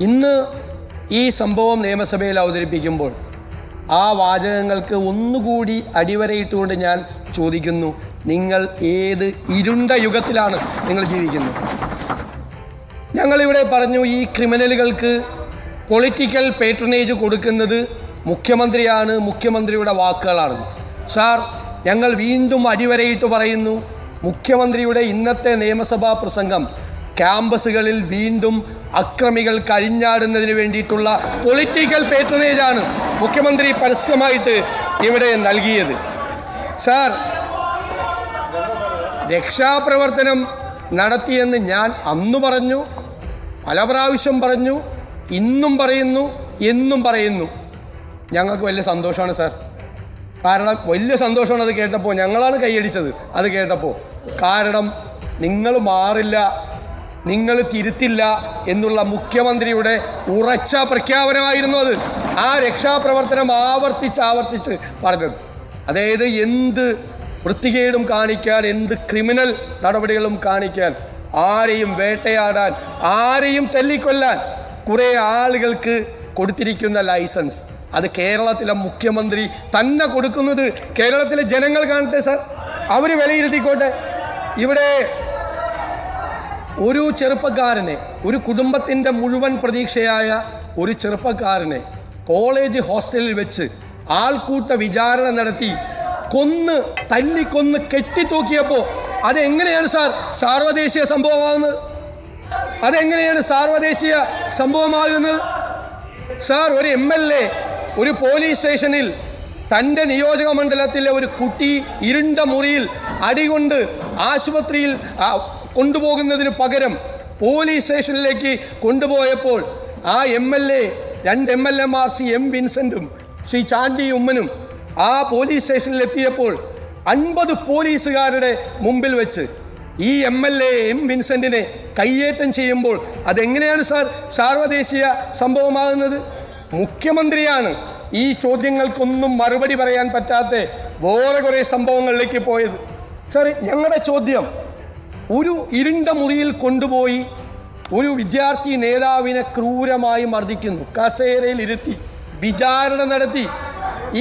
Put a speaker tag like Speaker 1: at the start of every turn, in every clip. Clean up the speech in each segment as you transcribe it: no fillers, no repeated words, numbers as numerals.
Speaker 1: ഇന്ന് ഈ സംഭവം നിയമസഭയിൽ അവതരിപ്പിക്കുമ്പോൾ ആ വാചകങ്ങൾക്ക് ഒന്നുകൂടി അടിവരയിട്ടുകൊണ്ട് ഞാൻ ചോദിക്കുന്നു, നിങ്ങൾ ഏത് ഇരുണ്ട യുഗത്തിലാണ് നിങ്ങൾ ജീവിക്കുന്നത്? ഞങ്ങളിവിടെ പറഞ്ഞു, ഈ ക്രിമിനലുകൾക്ക് പൊളിറ്റിക്കൽ പേട്രണേജ് കൊടുക്കുന്നത് മുഖ്യമന്ത്രിയാണ്, മുഖ്യമന്ത്രിയുടെ വാക്കുകളാണ്. സാർ, ഞങ്ങൾ വീണ്ടും അടിവരയിട്ട് പറയുന്നു, മുഖ്യമന്ത്രിയുടെ ഇന്നത്തെ നിയമസഭാ പ്രസംഗം ക്യാമ്പസുകളിൽ വീണ്ടും അക്രമികൾ കഴിഞ്ഞാടുന്നതിന് വേണ്ടിയിട്ടുള്ള പൊളിറ്റിക്കൽ പേട്രണേജാണ് മുഖ്യമന്ത്രി പരസ്യമായിട്ട് ഇവിടെ നൽകിയത്. സാർ, രക്ഷാപ്രവർത്തനം നടത്തിയെന്ന് ഞാൻ അന്ന് പറഞ്ഞു, പല പ്രാവശ്യം പറഞ്ഞു, ഇന്നും പറയുന്നു, എന്നും പറയുന്നു. ഞങ്ങൾക്ക് വലിയ സന്തോഷമാണ് സാർ. കാരണം വലിയ സന്തോഷമാണ് അത് കേട്ടപ്പോൾ. ഞങ്ങളാണ് കൈയടിച്ചത് അത് കേട്ടപ്പോൾ. കാരണം നിങ്ങൾ മാറില്ല, നിങ്ങൾ തിരുത്തില്ല എന്നുള്ള മുഖ്യമന്ത്രിയുടെ ഉറച്ച പ്രഖ്യാപനമായിരുന്നു അത്. ആ രക്ഷാപ്രവർത്തനം ആവർത്തിച്ച് പറഞ്ഞത്. അതായത് എന്ത് വൃത്തികേടും കാണിക്കാൻ, എന്ത് ക്രിമിനൽ നടപടികളും കാണിക്കാൻ, ആരെയും വേട്ടയാടാൻ, ആരെയും തല്ലിക്കൊല്ലാൻ കുറേ ആളുകൾക്ക് കൊടുത്തിരിക്കുന്ന ലൈസൻസ് അത് കേരളത്തിലെ മുഖ്യമന്ത്രി തന്നെ കൊടുക്കുന്നത് കേരളത്തിലെ ജനങ്ങൾ കാണട്ടെ സാർ, അവർ വിലയിരുത്തിക്കോട്ടെ. ഇവിടെ ഒരു ചെറുപ്പക്കാരനെ, ഒരു കുടുംബത്തിൻ്റെ മുഴുവൻ പ്രതീക്ഷയായ ഒരു ചെറുപ്പക്കാരനെ കോളേജ് ഹോസ്റ്റലിൽ വെച്ച് ആൾക്കൂട്ട വിചാരണ നടത്തി തല്ലിക്കൊന്ന് കെട്ടിത്തൂക്കിയപ്പോൾ അതെങ്ങനെയാണ് സാർ സാർവദേശീയ സംഭവമാകുന്നത്? അതെങ്ങനെയാണ് സാർവദേശീയ സംഭവമാകുന്നത്? സാർ, ഒരു MLA ഒരു പോലീസ് സ്റ്റേഷനിൽ തൻ്റെ നിയോജക മണ്ഡലത്തിലെ ഒരു കുട്ടി ഇരുണ്ട മുറിയിൽ അടികൊണ്ട് ആശുപത്രിയിൽ കൊണ്ടുപോകുന്നതിന് പകരം പോലീസ് സ്റ്റേഷനിലേക്ക് കൊണ്ടുപോയപ്പോൾ ആ MLA, 2 MLAമാർ ശ്രീ M. വിൻസെൻറ്റും ശ്രീ ചാണ്ടി ഉമ്മനും ആ പോലീസ് സ്റ്റേഷനിലെത്തിയപ്പോൾ 50 പോലീസുകാരുടെ മുമ്പിൽ വെച്ച് ഈ MLA M. വിൻസെൻറ്റിനെ കയ്യേറ്റം ചെയ്യുമ്പോൾ അതെങ്ങനെയാണ് സാർ സാർവദേശീയ സംഭവമാകുന്നത്? മുഖ്യമന്ത്രിയാണ് ഈ ചോദ്യങ്ങൾക്കൊന്നും മറുപടി പറയാൻ പറ്റാത്ത വേറെ കുറേ സംഭവങ്ങളിലേക്ക് പോയത്. സാർ, ഞങ്ങളുടെ ചോദ്യം, ഒരു ഇരുണ്ട മുറിയിൽ കൊണ്ടുപോയി ഒരു വിദ്യാർത്ഥി നേതാവിനെ ക്രൂരമായി മർദ്ദിക്കുന്നു, കസേരയിൽ ഇരുത്തി വിചാരണ നടത്തി.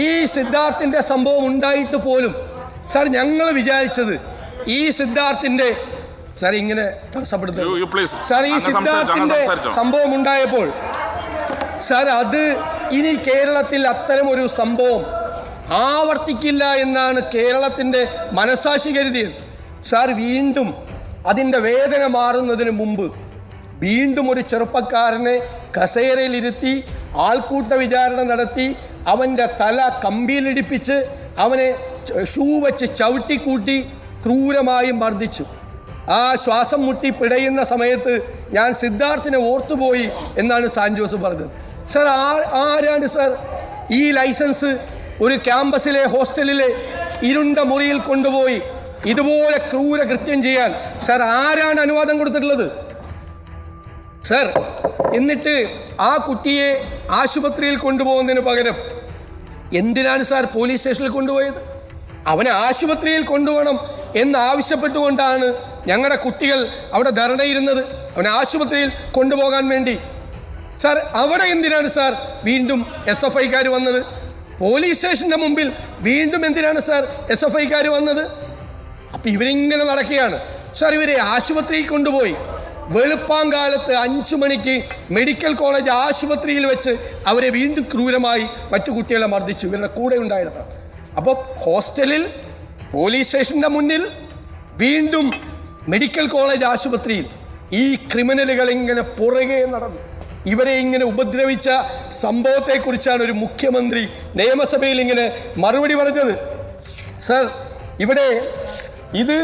Speaker 1: ഈ സിദ്ധാർത്ഥിൻ്റെ സംഭവം ഉണ്ടായിട്ട് പോലും സാർ ഞങ്ങൾ വിചാരിച്ചത് ഈ സിദ്ധാർത്ഥിൻ്റെ സാർ ഇങ്ങനെ തടസ്സപ്പെടുത്തുന്നു. സാർ, ഈ സിദ്ധാർത്ഥിൻ്റെ സംഭവം ഉണ്ടായപ്പോൾ സാർ അത് ഇനി കേരളത്തിൽ അത്തരമൊരു സംഭവം ആവർത്തിക്കില്ല എന്നാണ് കേരളത്തിൻ്റെ മനസാക്ഷി കരുതിയത്. സാർ, വീണ്ടും അതിൻ്റെ വേദന മാറുന്നതിന് മുമ്പ് വീണ്ടും ഒരു ചെറുപ്പക്കാരനെ കസേരയിലിരുത്തി ആൾക്കൂട്ട വിചാരണ നടത്തി അവൻ്റെ തല കമ്പിയിലിടിപ്പിച്ച് അവനെ ഷൂ വെച്ച് ചവിട്ടിക്കൂട്ടി ക്രൂരമായി മർദ്ദിച്ചു. ആ ശ്വാസം മുട്ടി പിടയുന്ന സമയത്ത് ഞാൻ സിദ്ധാർത്ഥിനെ ഓർത്തുപോയി എന്നാണ് സാൻജോസ് പറഞ്ഞത്. സാർ, ആരാണ് സാർ ഈ ലൈസൻസ് ഒരു ക്യാമ്പസിലെ ഹോസ്റ്റലിലെ ഇരുണ്ട മുറിയിൽ കൊണ്ടുപോയി ഇതുപോലെ ക്രൂര കൃത്യം ചെയ്യാൻ സാർ ആരാണ് അനുവാദം കൊടുത്തിട്ടുള്ളത്? സാർ, എന്നിട്ട് ആ കുട്ടിയെ ആശുപത്രിയിൽ കൊണ്ടുപോകുന്നതിന് പകരം എന്തിനാണ് സാർ പോലീസ് സ്റ്റേഷനിൽ കൊണ്ടുപോയത്? അവനെ ആശുപത്രിയിൽ കൊണ്ടുപോകണം എന്നാവശ്യപ്പെട്ടുകൊണ്ടാണ് ഞങ്ങളുടെ കുട്ടികൾ അവിടെ ധർണയിരുന്നത്, അവനെ ആശുപത്രിയിൽ കൊണ്ടുപോകാൻ വേണ്ടി. സാർ, അവിടെ എന്തിനാണ് സാർ വീണ്ടും SFIക്കാർ വന്നത്? പോലീസ് സ്റ്റേഷൻ്റെ മുമ്പിൽ വീണ്ടും എന്തിനാണ് സാർ SFIക്കാർ വന്നത്? അപ്പം ഇവരിങ്ങനെ നടക്കുകയാണ്. സാർ, ഇവരെ ആശുപത്രിയിൽ കൊണ്ടുപോയി വെളുപ്പാങ്കാലത്ത് 5 മണിക്ക് മെഡിക്കൽ കോളേജ് ആശുപത്രിയിൽ വെച്ച് അവരെ വീണ്ടും ക്രൂരമായി മറ്റു കുട്ടികളെ മർദ്ദിച്ചു, ഇവരുടെ കൂടെ ഉണ്ടായിരുന്നത്. അപ്പോൾ ഹോസ്റ്റലിൽ, പോലീസ് സ്റ്റേഷൻ്റെ മുന്നിൽ, വീണ്ടും മെഡിക്കൽ കോളേജ് ആശുപത്രിയിൽ ഈ ക്രിമിനലുകൾ ഇങ്ങനെ പുറകെ നടന്നു ഇവരെ ഇങ്ങനെ ഉപദ്രവിച്ച സംഭവത്തെക്കുറിച്ചാണ് ഒരു മുഖ്യമന്ത്രി നിയമസഭയിൽ ഇങ്ങനെ മറുപടി പറഞ്ഞത്. സർ, ഇവിടെ ഇത്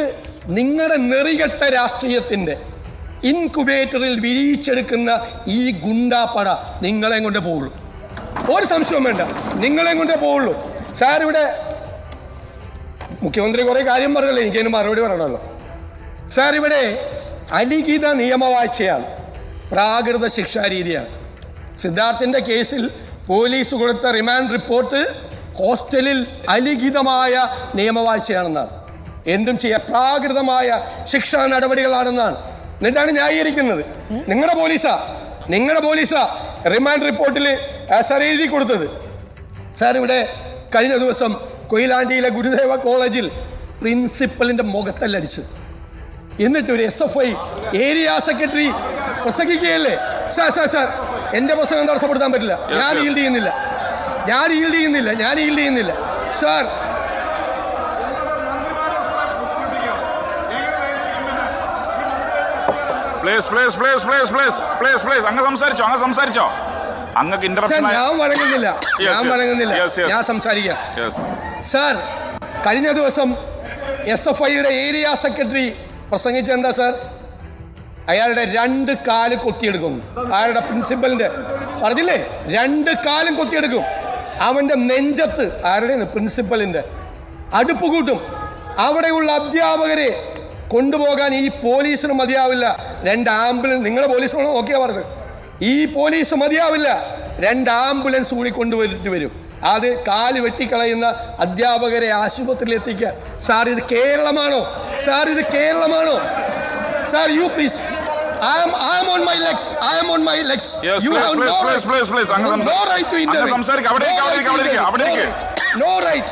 Speaker 1: നിങ്ങളുടെ നെറികെട്ട രാഷ്ട്രീയത്തിൻ്റെ ഇൻകുബേറ്ററിൽ വിരിയിച്ചെടുക്കുന്ന ഈ ഗുണ്ടാപ്പട നിങ്ങളെ കൊണ്ടേ പോവുള്ളൂ, ഒരു സംശയവും വേണ്ട, നിങ്ങളെ കൊണ്ടേ പോവുള്ളൂ. സാർ, ഇവിടെ മുഖ്യമന്ത്രി കുറേ കാര്യം പറഞ്ഞല്ലോ, എനിക്കതിന് മറുപടി പറയണമല്ലോ. സാർ, ഇവിടെ അലിഖിത നിയമവാഴ്ചയാണ്, പ്രാകൃത ശിക്ഷാരീതിയാണ്. സിദ്ധാർത്ഥിൻ്റെ കേസിൽ പോലീസ് കൊടുത്ത റിമാൻഡ് റിപ്പോർട്ട് ഹോസ്റ്റലിൽ അലിഖിതമായ നിയമവാഴ്ചയാണെന്നാണ്, എന്തും ചെയ്യാൻ പ്രാകൃതമായ ശിക്ഷാ നടപടികളാണെന്നാണ്. എന്നിട്ടാണ് ന്യായീകരിക്കുന്നത് നിങ്ങളുടെ പോലീസാ നിങ്ങളുടെ പോലീസാ റിമാൻഡ് റിപ്പോർട്ടിൽ സാർ എഴുതി കൊടുത്തത്. സാർ ഇവിടെ കഴിഞ്ഞ ദിവസം കൊയിലാണ്ടിയിലെ ഗുരുദേവ കോളേജിൽ പ്രിൻസിപ്പലിൻ്റെ മുഖത്തല്ലടിച്ചത്. എന്നിട്ട് ഒരു SFI ഏരിയ സെക്രട്ടറി പ്രസംഗിക്കുകയല്ലേ. സാർ എൻ്റെ പ്രസംഗം തടസ്സപ്പെടുത്താൻ പറ്റില്ല. ഞാൻ ഈൽഡ് ചെയ്യുന്നില്ല. സാർ
Speaker 2: സംസാരിച്ചോ അങ്ങക്ക് ഇന്ററപ്ഷൻ.
Speaker 1: ഞാൻ വഴങ്ങുന്നില്ല. ഞാൻ സംസാരിക്കാം. സാർ കഴിഞ്ഞ ദിവസം SFIയുടെ ഏരിയ സെക്രട്ടറി പ്രസംഗിച്ചെന്താ സാർ? അയാളുടെ 2 കാല് കൊത്തിയെടുക്കും. ആരുടെ? പ്രിൻസിപ്പലിന്റെ. പറഞ്ഞില്ലേ 2 കാലും കൊത്തിയെടുക്കും. അവന്റെ നെഞ്ചത്ത് ആരുടെയാണ്? പ്രിൻസിപ്പലിന്റെ. അടുപ്പ് കൂട്ടും. അവിടെയുള്ള അധ്യാപകരെ കൊണ്ടുപോകാൻ ഈ പോലീസിന് മതിയാവില്ല. 2 ആംബുലൻസ്. നിങ്ങളെ പോലീസാണോ ഓക്കെയാ പറഞ്ഞത്? ഈ പോലീസ് മതിയാവില്ല. 2 ആംബുലൻസ് കൂടി കൊണ്ടുവരുത്തി വരും. അത് കാല് വെട്ടിക്കളയുന്ന അധ്യാപകരെ ആശുപത്രിയിൽ എത്തിക്കുക. സാർ ഇത് കേരളമാണോ? Sir you please. I am on my legs.
Speaker 2: Yes,
Speaker 1: You have no
Speaker 2: please.
Speaker 1: no right to intervene. No right.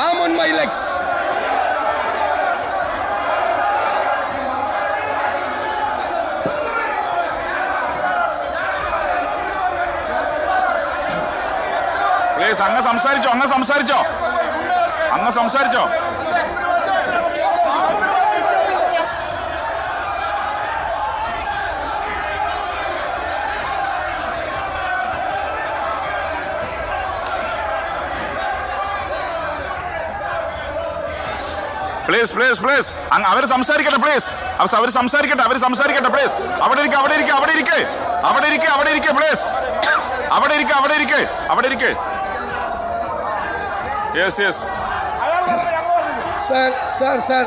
Speaker 1: I am on my legs.
Speaker 2: Please, അങ്ങ് സംസാരിച്ചോ. പ്ലീസ് അവർ സംസാരിക്കട്ടെ. പ്ലീസ് അവർ സംസാരിക്കട്ടെ. പ്ലീസ് അവിടെ ഇരിക്കെ. പ്ലീസ് അവിടെ ഇരിക്കെ. യെസ്.
Speaker 1: സാർ